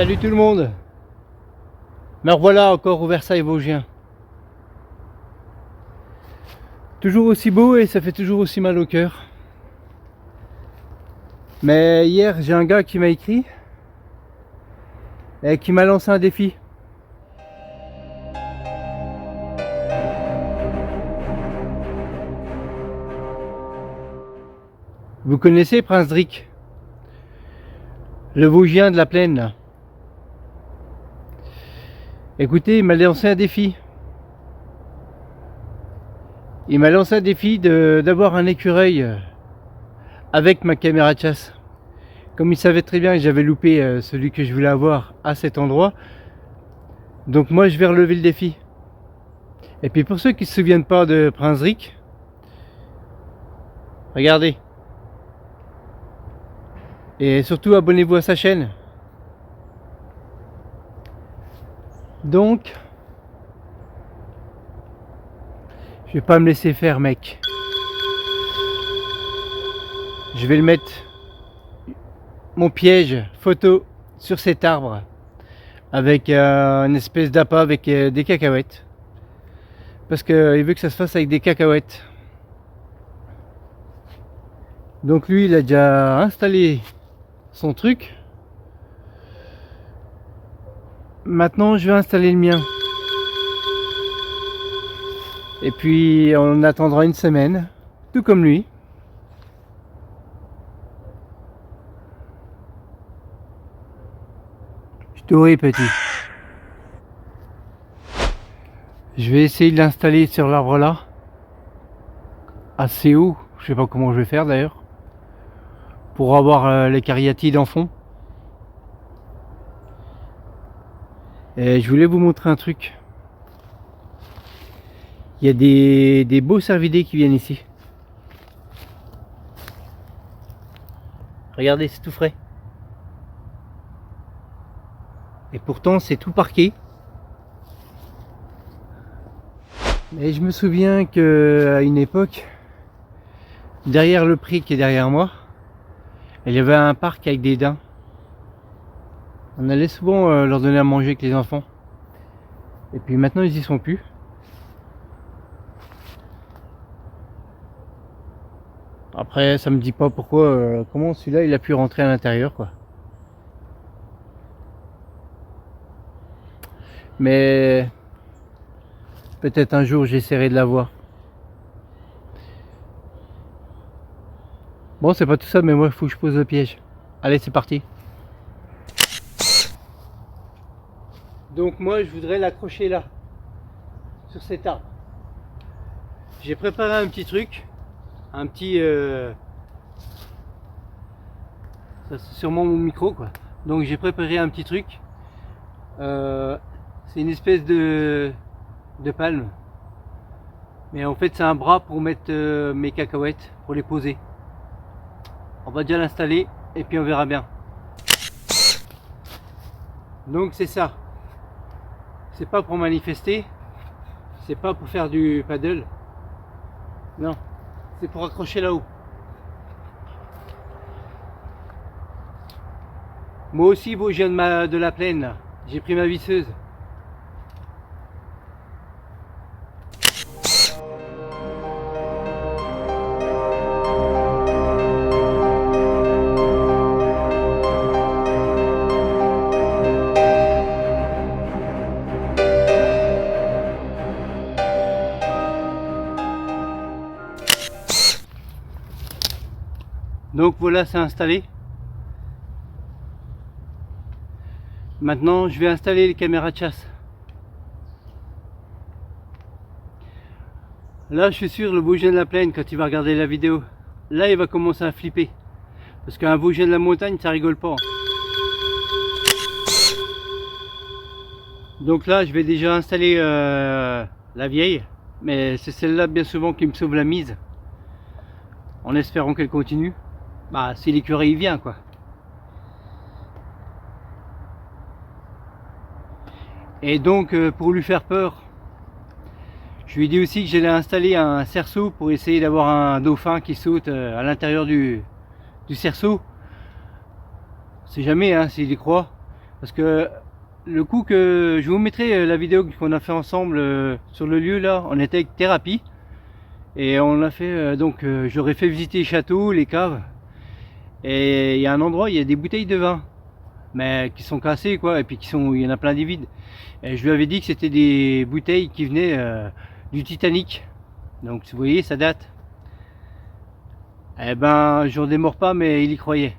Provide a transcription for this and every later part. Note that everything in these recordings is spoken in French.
Salut tout le monde. Me revoilà encore au Versailles Vosgien. Toujours aussi beau et ça fait toujours aussi mal au cœur. Mais hier j'ai un gars qui m'a écrit et qui m'a lancé un défi. Vous connaissez Prince Dric, le Vosgien de la plaine là. Écoutez, il m'a lancé un défi. Il m'a lancé un défi d'avoir un écureuil avec ma caméra de chasse. Comme il savait très bien que j'avais loupé celui que je voulais avoir à cet endroit, donc moi je vais relever le défi. Et puis pour ceux qui ne se souviennent pas de Prince Dric, regardez. Et surtout abonnez-vous à sa chaîne. Donc, je vais pas me laisser faire, mec. Je vais le mettre, mon piège photo, sur cet arbre avec une espèce d'appât avec des cacahuètes. Parce qu'il veut que ça se fasse avec des cacahuètes. Donc lui, il a déjà installé son truc. Maintenant, je vais installer le mien. Et puis, on attendra une semaine, tout comme lui. Je t'aurai, petit. Je vais essayer de l'installer sur l'arbre là. Assez haut. Je sais pas comment je vais faire d'ailleurs. Pour avoir les cariatides en fond. Et je voulais vous montrer un truc. Il y a des beaux cervidés qui viennent ici. Regardez, c'est tout frais. Et pourtant, c'est tout parqué. Et je me souviens qu'à une époque, derrière le pré qui est derrière moi, il y avait un parc avec des daims. On allait souvent leur donner à manger avec les enfants. Et puis maintenant, ils y sont plus. Après, ça me dit pas pourquoi, comment celui-là il a pu rentrer à l'intérieur, quoi. Mais peut-être un jour j'essaierai de l'avoir. Bon, c'est pas tout ça, mais moi il faut que je pose le piège. Allez, c'est parti. Donc moi je voudrais l'accrocher là, sur cet arbre. J'ai préparé un petit truc, un petit... ça c'est sûrement mon micro, quoi. Donc j'ai préparé un petit truc. C'est une espèce de palme. Mais en fait c'est un bras pour mettre mes cacahuètes, pour les poser. On va déjà l'installer et puis on verra bien. Donc c'est ça. C'est pas pour manifester. C'est pas pour faire du paddle. Non. C'est pour accrocher là-haut. Moi aussi, je viens de la plaine. J'ai pris ma visseuse. Donc voilà, c'est installé. Maintenant, je vais installer les caméras de chasse. Là, je suis sûr, le Vosgien de la plaine, quand il va regarder la vidéo, là, il va commencer à flipper. Parce qu'un Vosgien de la montagne, ça rigole pas. Donc là, je vais déjà installer la vieille. Mais c'est celle-là, bien souvent, qui me sauve la mise. En espérant qu'elle continue. Bah, si l'écureuil vient, quoi. Et donc, pour lui faire peur, je lui ai dit aussi que j'allais installer un cerceau pour essayer d'avoir un dauphin qui saute à l'intérieur du cerceau. On sait jamais, hein, s'il y croit. Parce que le coup que je vous mettrai la vidéo qu'on a fait ensemble sur le lieu là, on était avec Thérapie et on a fait j'aurais fait visiter les châteaux, les caves, et il y a un endroit, il y a des bouteilles de vin mais qui sont cassées quoi, et puis il y en a plein des vides, et je lui avais dit que c'était des bouteilles qui venaient du Titanic, donc vous voyez ça date. Eh ben j'en démords pas, mais il y croyait.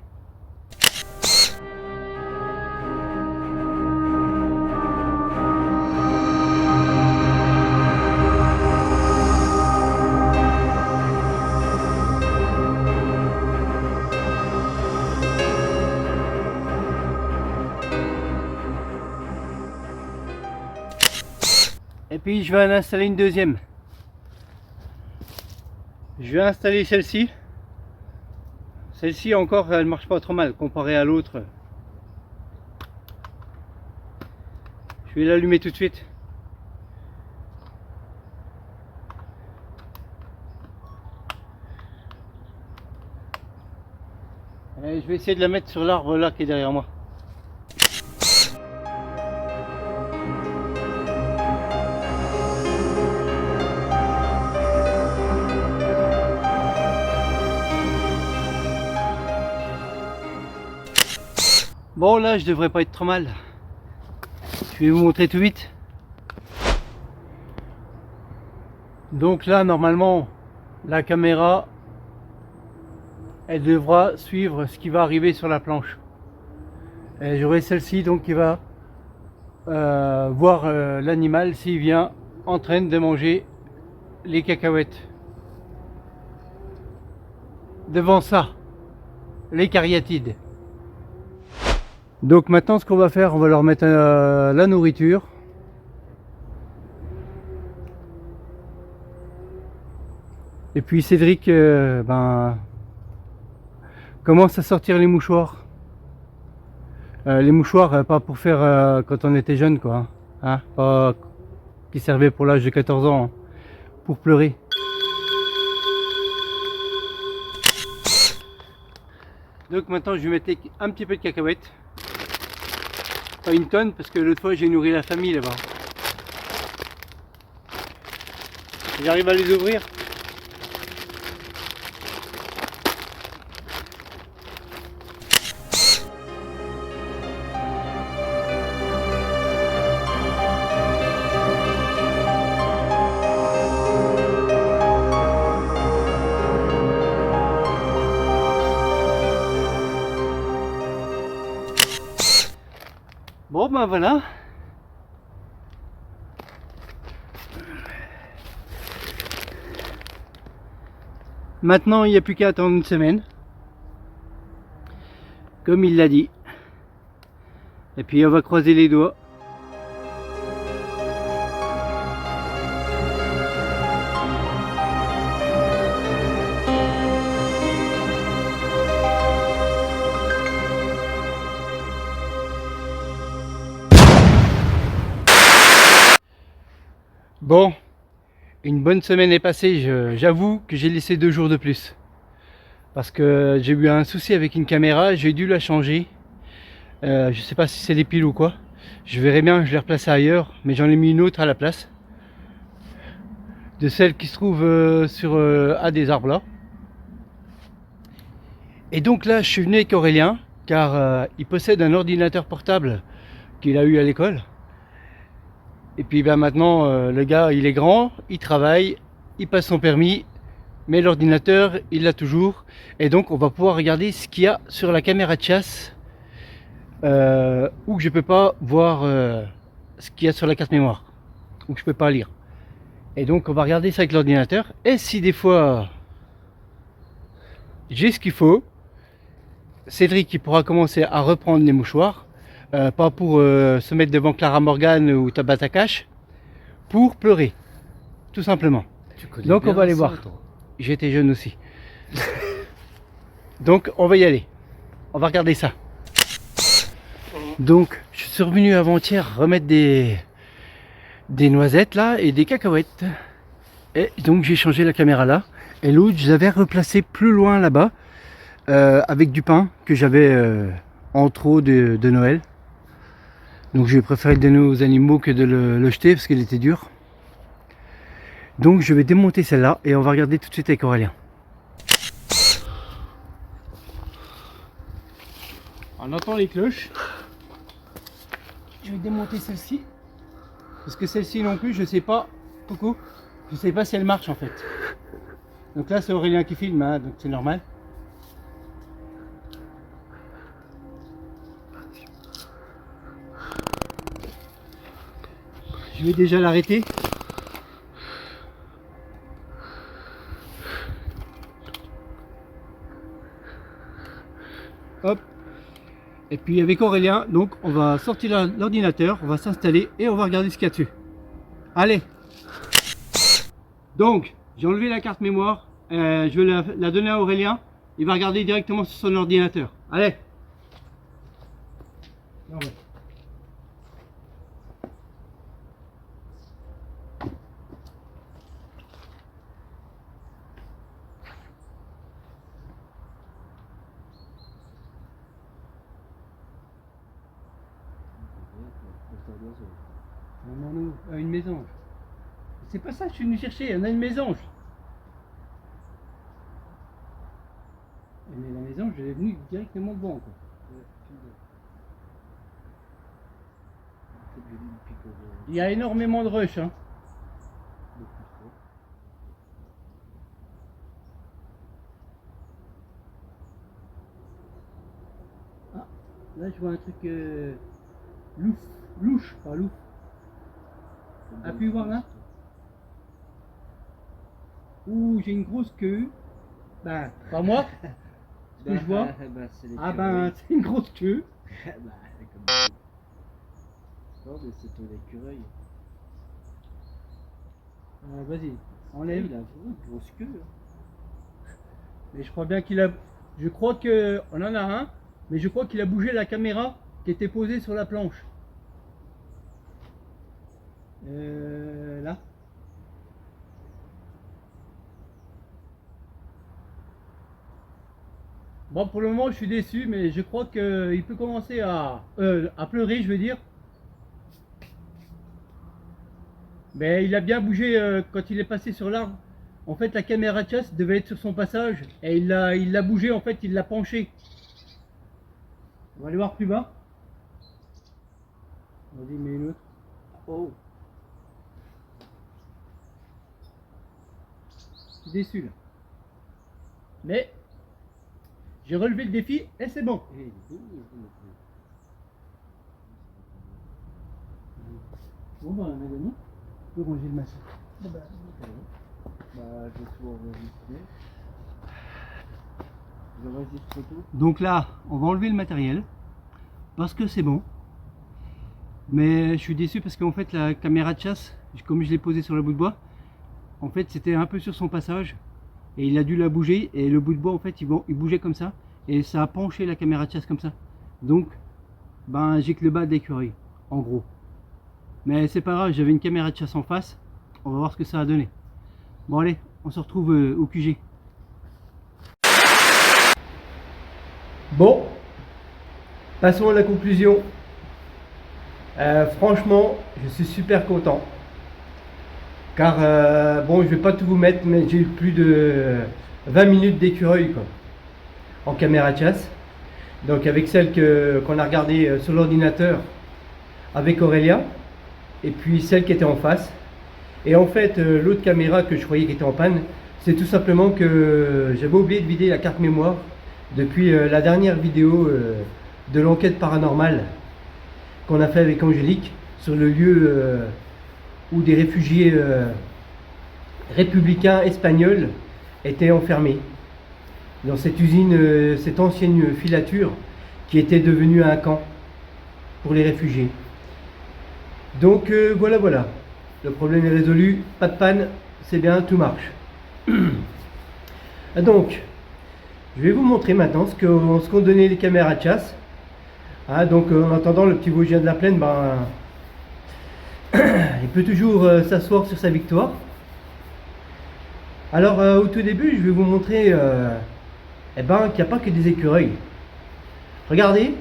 Et puis je vais en installer une deuxième. Je vais installer celle-ci. Celle-ci encore, elle marche pas trop mal comparée à l'autre. Je vais l'allumer tout de suite. Et je vais essayer de la mettre sur l'arbre là qui est derrière moi. Bon là je devrais pas être trop mal. Je vais vous montrer tout vite. Donc là normalement la caméra elle devra suivre ce qui va arriver sur la planche. Et j'aurai celle-ci donc qui va voir l'animal s'il vient en train de manger les cacahuètes. Devant ça, les cariatides. Donc maintenant ce qu'on va faire, on va leur mettre la nourriture. Et puis Cédric commence à sortir les mouchoirs. Les mouchoirs pas pour faire quand on était jeune quoi. Hein, pas qui servaient pour l'âge de 14 ans, hein, pour pleurer. Donc maintenant je vais mettre un petit peu de cacahuètes. Pas une tonne parce que l'autre fois j'ai nourri la famille là-bas. J'arrive à les ouvrir. Bon ben voilà. Maintenant il n'y a plus qu'à attendre une semaine. Comme il l'a dit. Et puis on va croiser les doigts. Bon, une bonne semaine est passée, j'avoue que j'ai laissé 2 jours de plus. Parce que j'ai eu un souci avec une caméra, j'ai dû la changer. Je sais pas si c'est les piles ou quoi. Je verrai bien, je l'ai replacée ailleurs, mais j'en ai mis une autre à la place. De celle qui se trouve à des arbres là. Et donc là, je suis venu avec Aurélien, car il possède un ordinateur portable qu'il a eu à l'école. Et puis maintenant le gars il est grand, il travaille, il passe son permis, mais l'ordinateur il l'a toujours, et donc on va pouvoir regarder ce qu'il y a sur la caméra de chasse où je peux pas voir ce qu'il y a sur la carte mémoire, où je peux pas lire. Et donc on va regarder ça avec l'ordinateur, et si des fois j'ai ce qu'il faut, Cédric il pourra commencer à reprendre les mouchoirs. Pas pour se mettre devant Clara Morgan ou Tabata Cash, pour pleurer, tout simplement. Donc on va aller voir. J'étais jeune aussi. Donc on va y aller. On va regarder ça. Donc je suis revenu avant-hier remettre des noisettes là et des cacahuètes. Et donc j'ai changé la caméra là. Et l'autre je l'avais replacé plus loin là-bas avec du pain que j'avais en trop de Noël. Donc j'ai préféré le donner aux animaux que de le jeter parce qu'il était dur. Donc je vais démonter celle-là et on va regarder tout de suite avec Aurélien. On entend les cloches. Je vais démonter celle-ci. Parce que celle-ci non plus, je sais pas. Coucou. Je sais pas si elle marche en fait. Donc là c'est Aurélien qui filme, hein, donc c'est normal. Je vais déjà l'arrêter. Hop. Et puis avec Aurélien, donc on va sortir l'ordinateur, on va s'installer et on va regarder ce qu'il y a dessus. Allez. Donc j'ai enlevé la carte mémoire, je vais la donner à Aurélien. Il va regarder directement sur son ordinateur. Allez. Ah ouais. Non, une mésange. C'est pas ça que je suis venu chercher, on a une mésange. Mais la mésange, elle est venue directement devant. Quoi. Il y a énormément de rush. Hein. Ah, là je vois un truc louche, pas louche. Appuie voir là. Ouh, j'ai une grosse queue. Ben, pas moi. Ce que je vois. Ah ben, c'est une grosse queue. Non, mais c'est ton écureuil. Vas-y, enlève. Il a une grosse queue. Mais je crois bien qu'il a. Je crois que. On en a un, mais je crois qu'il a bougé la caméra qui était posée sur la planche. Là. Bon, pour le moment, je suis déçu, mais je crois qu'il peut commencer à pleurer, je veux dire. Mais il a bien bougé quand il est passé sur l'arbre. En fait, la caméra de chasse devait être sur son passage et il l'a bougé, en fait, il l'a penché. On va aller voir plus bas. Vas-y, mets une autre. Oh. Je suis déçu là. Mais j'ai relevé le défi et c'est bon. Bon, bah, on je peux ranger le masque. Je vais tout enregistrer. J'enregistre tout. Donc là, on va enlever le matériel parce que c'est bon. Mais je suis déçu parce qu'en fait, la caméra de chasse, comme je l'ai posée sur le bout de bois, en fait, c'était un peu sur son passage et il a dû la bouger. Et le bout de bois, en fait, il bougeait comme ça et ça a penché la caméra de chasse comme ça. Donc, ben, j'ai que le bas de l'écureuil, en gros. Mais c'est pas grave, j'avais une caméra de chasse en face. On va voir ce que ça a donné. Bon allez, on se retrouve au QG. Bon, passons à la conclusion. Franchement, je suis super content. Car, bon, je vais pas tout vous mettre, mais j'ai eu plus de 20 minutes d'écureuil en caméra de chasse. Donc avec celle qu'on a regardée sur l'ordinateur avec Aurélien. Et puis celle qui était en face. Et en fait, l'autre caméra que je croyais qui était en panne, c'est tout simplement que j'avais oublié de vider la carte mémoire depuis la dernière vidéo de l'enquête paranormale qu'on a fait avec Angélique sur le lieu où des réfugiés républicains espagnols étaient enfermés dans cette usine, cette ancienne filature qui était devenue un camp pour les réfugiés. Donc voilà, le problème est résolu, pas de panne, c'est bien, tout marche. Donc, je vais vous montrer maintenant ce qu'ont donné les caméras de chasse. Ah, donc en attendant, le petit Vosgien de la Plaine, ben, il peut toujours s'asseoir sur sa victoire. Alors au tout début, je vais vous montrer qu'il n'y a pas que des écureuils. Regardez,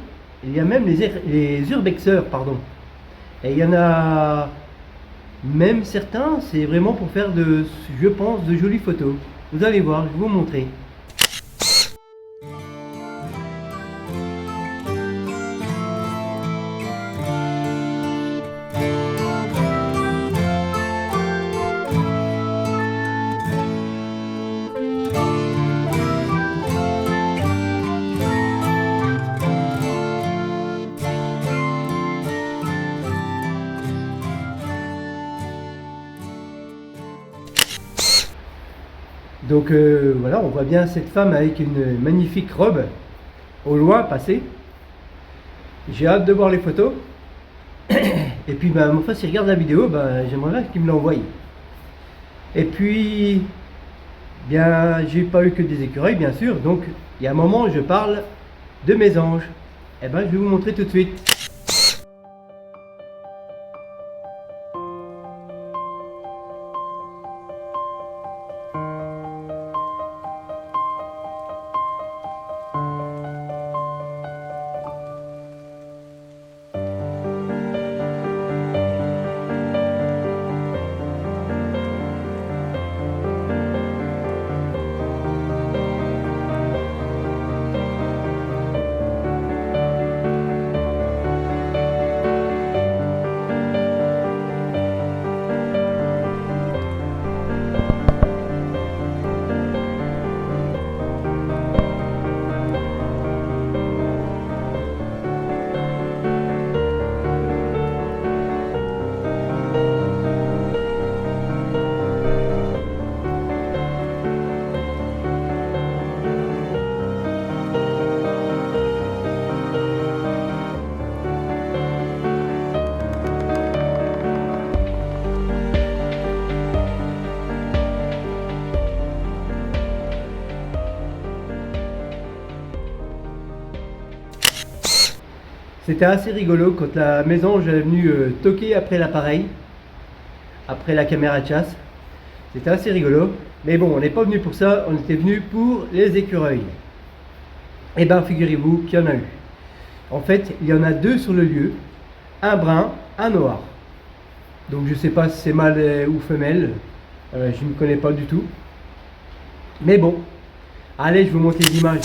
il y a même les urbexeurs, pardon. Et il y en a même certains, c'est vraiment pour faire je pense, de jolies photos. Vous allez voir, je vais vous montrer. Donc voilà, on voit bien cette femme avec une magnifique robe au loin passer. J'ai hâte de voir les photos. Et puis mon frère s'il regarde la vidéo, j'aimerais bien qu'il me l'envoie. Et puis, bien, j'ai pas eu que des écureuils bien sûr, donc il y a un moment je parle de mes anges. Et ben je vais vous montrer tout de suite. C'était assez rigolo quand la mésange est venue toquer après l'appareil, après la caméra de chasse. C'était assez rigolo. Mais bon, on n'est pas venu pour ça, on était venu pour les écureuils. Et ben figurez-vous qu'il y en a eu. En fait, il y en a deux sur le lieu, un brun, un noir. Donc je sais pas si c'est mâle ou femelle, je ne connais pas du tout. Mais bon, allez, je vous montre les images.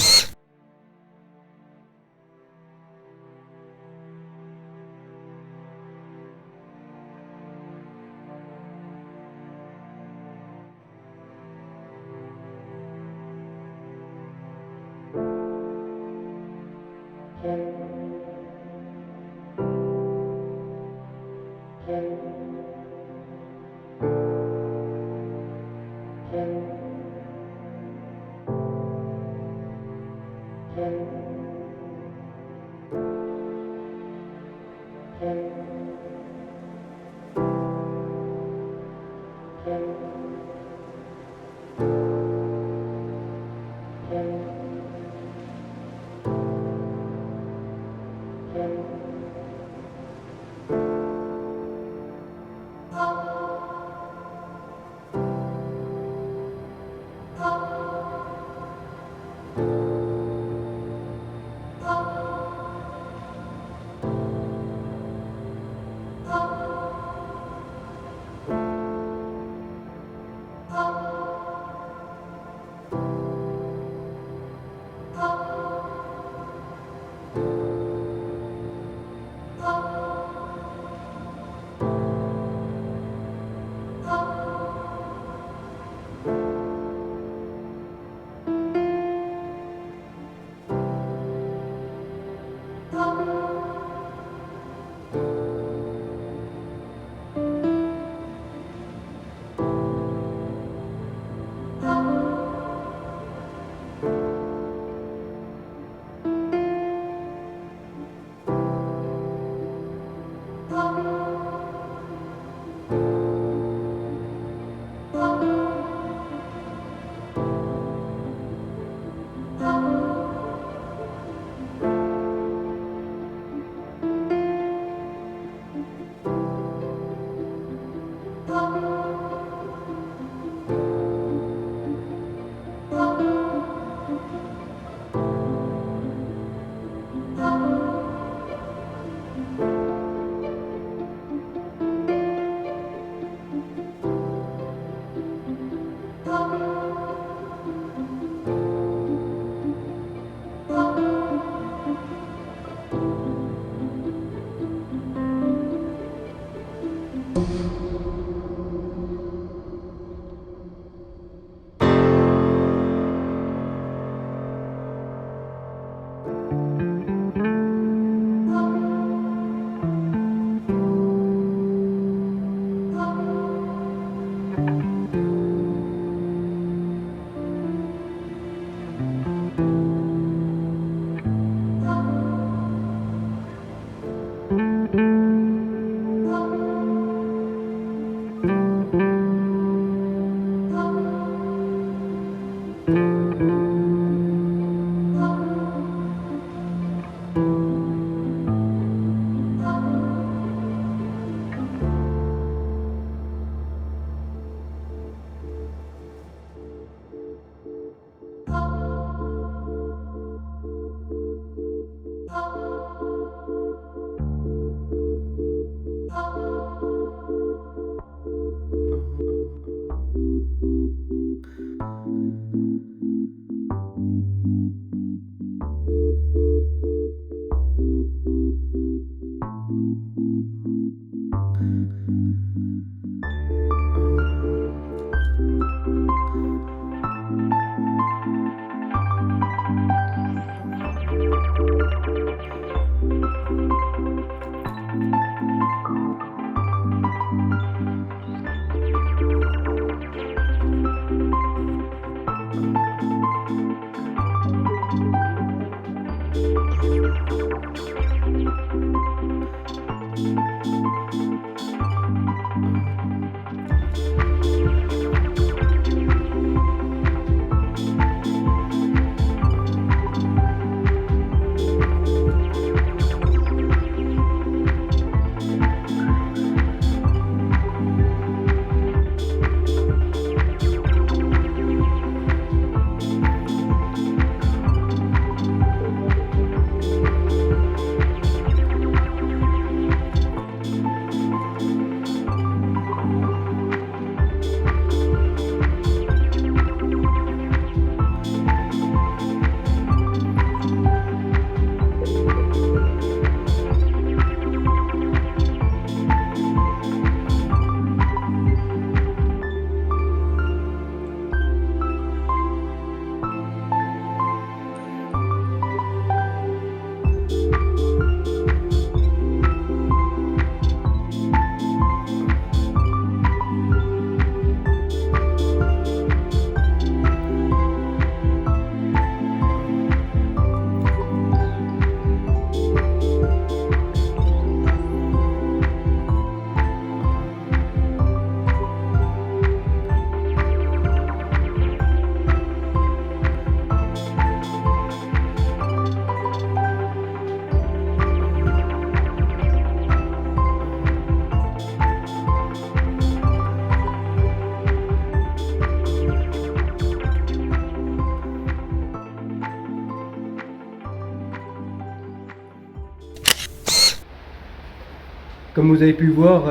Comme vous avez pu voir,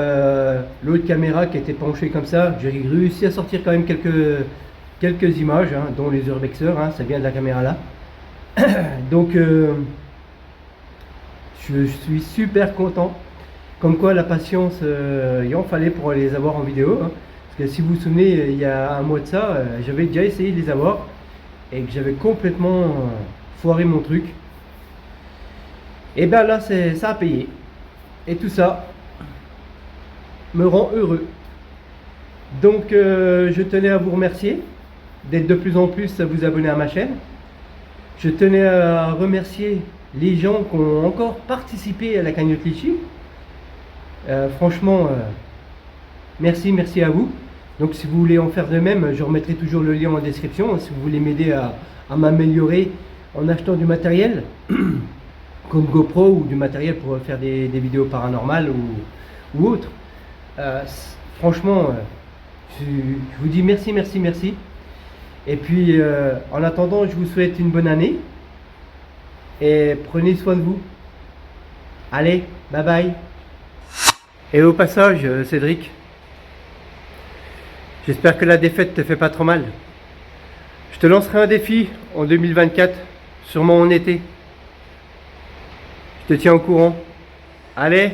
l'autre caméra qui était penchée comme ça, j'ai réussi à sortir quand même quelques images, hein, dont les urbexeurs, hein, ça vient de la caméra là. Donc je suis super content. Comme quoi la patience, il en fallait pour les avoir en vidéo. Hein. Parce que si vous vous souvenez, il y a un mois de ça, j'avais déjà essayé de les avoir et que j'avais complètement foiré mon truc. Et bien là, ça a payé. Et tout ça me rend heureux. Donc je tenais à vous remercier d'être de plus en plus à vous abonner à ma chaîne. Je tenais à remercier les gens qui ont encore participé à la cagnotte Litchi. Franchement, merci à vous. Donc si vous voulez en faire de même, je remettrai toujours le lien en description. Si vous voulez m'aider à m'améliorer en achetant du matériel, comme GoPro ou du matériel pour faire des vidéos paranormales ou autres. Franchement, je vous dis merci. Et puis, en attendant, je vous souhaite une bonne année. Et prenez soin de vous. Allez, bye bye. Et au passage, Cédric, j'espère que la défaite te fait pas trop mal. Je te lancerai un défi en 2024, sûrement en été. Je te tiens au courant. Allez!